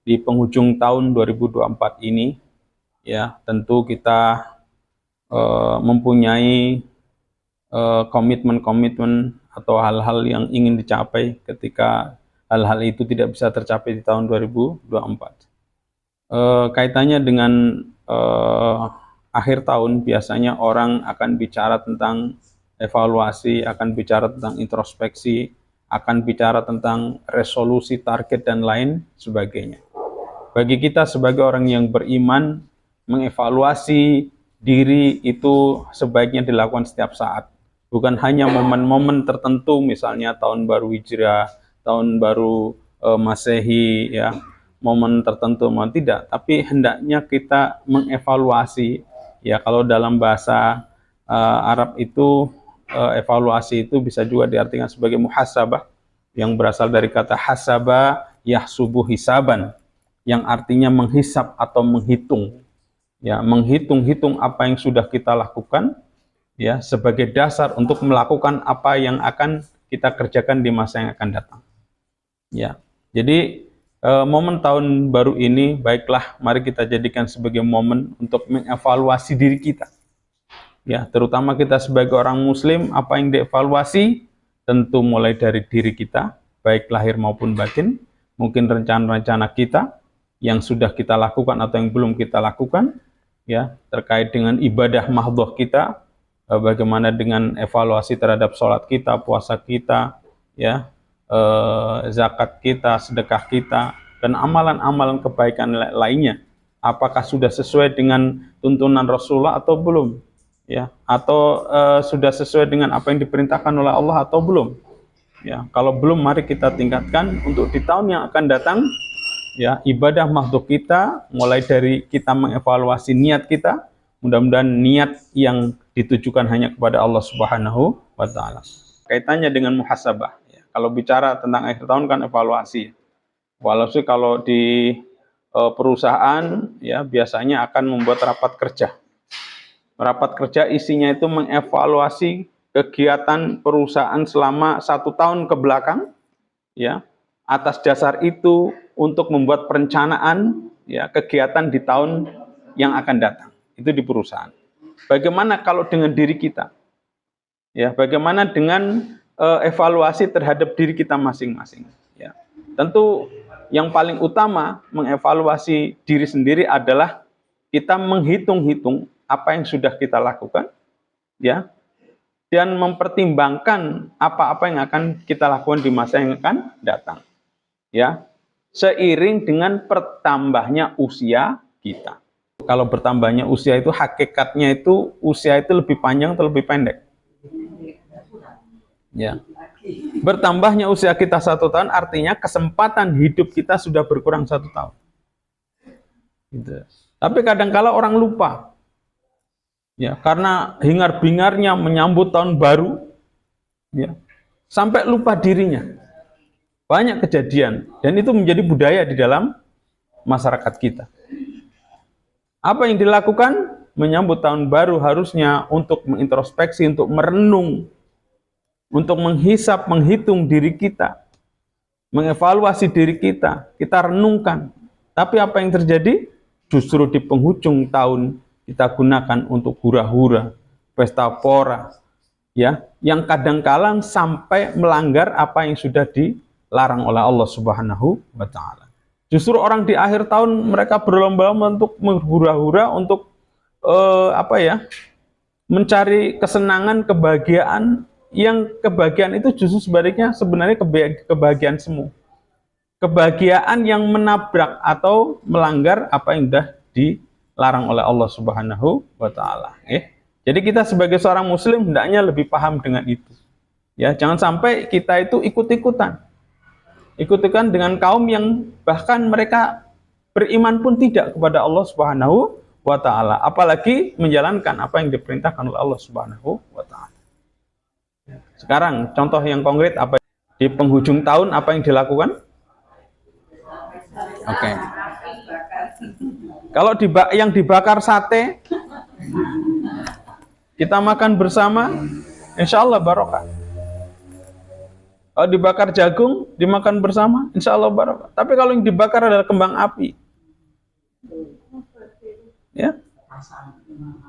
di penghujung tahun 2024 ini, ya tentu kita mempunyai komitmen-komitmen atau hal-hal yang ingin dicapai ketika hal-hal itu tidak bisa tercapai di tahun 2024. Kaitannya dengan akhir tahun, biasanya orang akan bicara tentang evaluasi, akan bicara tentang introspeksi, akan bicara tentang resolusi, target, dan lain sebagainya. Bagi kita sebagai orang yang beriman, mengevaluasi diri itu sebaiknya dilakukan setiap saat. Bukan hanya momen-momen tertentu, misalnya tahun baru Hijrah, tahun baru Masehi, ya, momen tertentu, mohon tidak. Tapi hendaknya kita mengevaluasi, ya, kalau dalam bahasa Arab itu evaluasi itu bisa juga diartikan sebagai muhasabah, yang berasal dari kata hasaba yahsubu hisaban, yang artinya menghisap atau menghitung, ya, menghitung-hitung apa yang sudah kita lakukan, ya, sebagai dasar untuk melakukan apa yang akan kita kerjakan di masa yang akan datang, ya. Jadi momen tahun baru ini, baiklah, mari kita jadikan sebagai momen untuk mengevaluasi diri kita, ya, terutama kita sebagai orang muslim. Apa yang dievaluasi tentu mulai dari diri kita, baik lahir maupun batin, mungkin rencana-rencana kita yang sudah kita lakukan atau yang belum kita lakukan, ya, terkait dengan ibadah mahdhah kita, bagaimana dengan evaluasi terhadap sholat kita, puasa kita, ya, zakat kita, sedekah kita, dan amalan-amalan kebaikan lainnya. Apakah sudah sesuai dengan tuntunan Rasulullah atau belum, ya, atau sudah sesuai dengan apa yang diperintahkan oleh Allah atau belum, ya. Kalau belum, mari kita tingkatkan untuk di tahun yang akan datang, ya, ibadah makhluk kita, mulai dari kita mengevaluasi niat kita, mudah-mudahan niat yang ditujukan hanya kepada Allah Subhanahu wa Ta'ala. Kaitannya dengan muhasabah, ya. Kalau bicara tentang akhir tahun kan evaluasi. Evaluasi kalau di perusahaan, ya, biasanya akan membuat rapat kerja. Rapat kerja isinya itu mengevaluasi kegiatan perusahaan selama 1 tahun ke belakang, ya. Atas dasar itu untuk membuat perencanaan, ya, kegiatan di tahun yang akan datang. Itu di perusahaan. Bagaimana kalau dengan diri kita? Ya, bagaimana dengan evaluasi terhadap diri kita masing-masing, ya. Tentu yang paling utama mengevaluasi diri sendiri adalah kita menghitung-hitung apa yang sudah kita lakukan, ya, dan mempertimbangkan apa-apa yang akan kita lakukan di masa yang akan datang, ya, seiring dengan bertambahnya usia kita. Kalau bertambahnya usia itu hakikatnya itu usia itu lebih panjang atau lebih pendek? Ya. Bertambahnya usia kita 1 tahun artinya kesempatan hidup kita sudah berkurang 1 tahun. Gitu. Tapi kadang-kala orang lupa, ya, karena hingar-bingarnya menyambut tahun baru, ya, sampai lupa dirinya. Banyak kejadian, dan itu menjadi budaya di dalam masyarakat kita. Apa yang dilakukan menyambut tahun baru harusnya untuk mengintrospeksi, untuk merenung, untuk menghisap, menghitung diri kita, mengevaluasi diri kita, kita renungkan. Tapi apa yang terjadi? Justru di penghujung tahun kita gunakan untuk hura-hura, pesta pora, ya, yang kadang-kala sampai melanggar apa yang sudah dilarang oleh Allah Subhanahu wa Ta'ala. Justru orang di akhir tahun mereka berlomba-lomba untuk menghura-hura, untuk mencari kesenangan, kebahagiaan, yang kebahagiaan itu justru sebaliknya sebenarnya kebahagiaan semu. Kebahagiaan yang menabrak atau melanggar apa yang sudah dilarang oleh Allah Subhanahu wa Ta'ala. Jadi kita sebagai seorang muslim hendaknya lebih paham dengan itu. Ya, jangan sampai kita itu ikut-ikutan dengan kaum yang bahkan mereka beriman pun tidak kepada Allah Subhanahu wa Ta'ala, apalagi menjalankan apa yang diperintahkan oleh Allah Subhanahu wa Ta'ala. Sekarang contoh yang konkret, apa di penghujung tahun apa yang dilakukan? Oke. Kalau yang dibakar sate, kita makan bersama, insya Allah barokah. Kalau dibakar jagung, dimakan bersama, insya Allah barokah. Tapi kalau yang dibakar adalah kembang api, ya,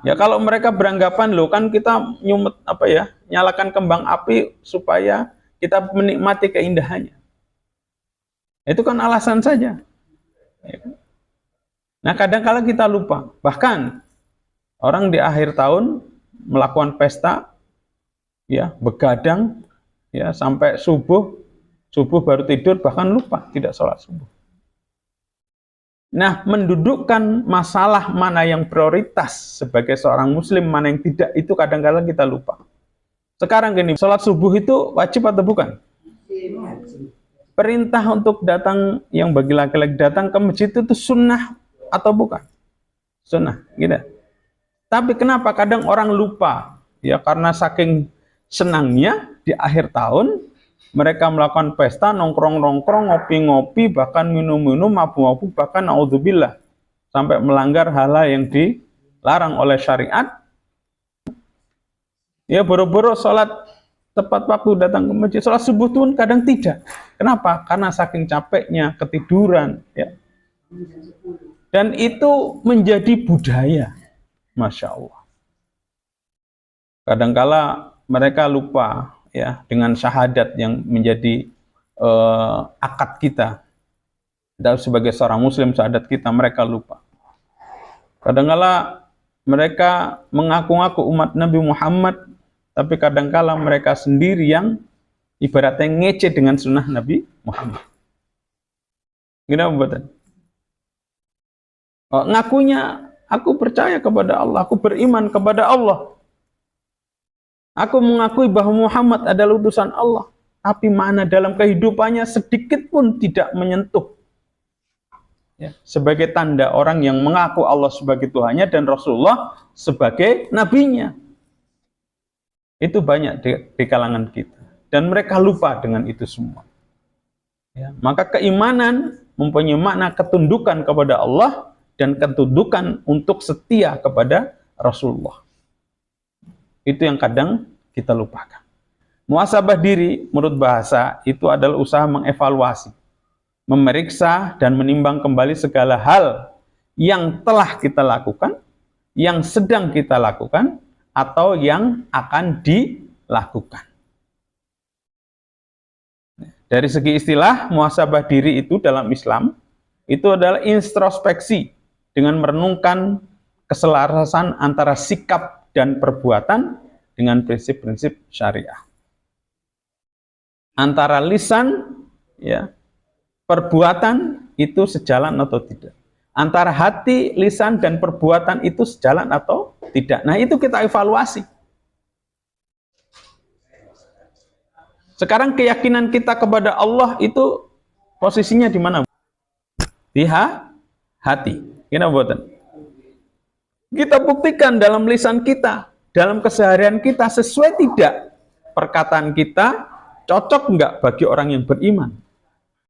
ya kalau mereka beranggapan loh kan kita nyumet apa ya, nyalakan kembang api supaya kita menikmati keindahannya. Itu kan alasan saja. Nah kadang-kala kita lupa. Bahkan orang di akhir tahun melakukan pesta, ya begadang, ya sampai subuh baru tidur, bahkan lupa tidak sholat subuh. Nah, mendudukkan masalah mana yang prioritas sebagai seorang muslim, mana yang tidak, itu kadang-kadang kita lupa. Sekarang gini, sholat subuh itu wajib atau bukan? Perintah untuk datang, yang bagi laki-laki datang ke masjid itu sunnah atau bukan? Sunnah, gitu. Tapi kenapa kadang orang lupa? Ya karena saking senangnya di akhir tahun mereka melakukan pesta, nongkrong-nongkrong, ngopi-ngopi, bahkan minum-minum, mabuk-mabuk, bahkan naudzubillah sampai melanggar hal-hal yang dilarang oleh syariat. Ya boro-boro sholat tepat waktu datang ke masjid, sholat subuh pun kadang tidak. Kenapa? Karena saking capeknya, ketiduran, ya. Dan itu menjadi budaya, Masya Allah. Kadangkala mereka lupa, ya, dengan syahadat yang menjadi akad kita. Dan sebagai seorang muslim, syahadat kita, mereka lupa. Kadangkala mereka mengaku-ngaku umat Nabi Muhammad, tapi kadangkala mereka sendiri yang ibaratnya ngece dengan sunnah Nabi Muhammad. Gimana buatan? Ngakunya, aku percaya kepada Allah, aku beriman kepada Allah. Aku mengakui bahwa Muhammad adalah utusan Allah, tapi mana dalam kehidupannya sedikit pun tidak menyentuh. Ya, sebagai tanda orang yang mengaku Allah sebagai Tuhannya dan Rasulullah sebagai nabinya. Itu banyak di kalangan kita. Dan mereka lupa dengan itu semua. Ya, maka keimanan mempunyai makna ketundukan kepada Allah dan ketundukan untuk setia kepada Rasulullah. Itu yang kadang kita lupakan. Muhasabah diri menurut bahasa itu adalah usaha mengevaluasi, memeriksa dan menimbang kembali segala hal yang telah kita lakukan, yang sedang kita lakukan, atau yang akan dilakukan. Dari segi istilah, muhasabah diri itu dalam Islam itu adalah introspeksi dengan merenungkan keselarasan antara sikap dan perbuatan dengan prinsip-prinsip syariah. Antara lisan, ya, perbuatan itu sejalan atau tidak. Antara hati, lisan, dan perbuatan itu sejalan atau tidak. Nah, itu kita evaluasi. Sekarang keyakinan kita kepada Allah itu posisinya di mana? Di hati. Kenapa buatan? Kita buktikan dalam lisan kita, dalam keseharian kita, sesuai tidak perkataan kita, cocok enggak bagi orang yang beriman?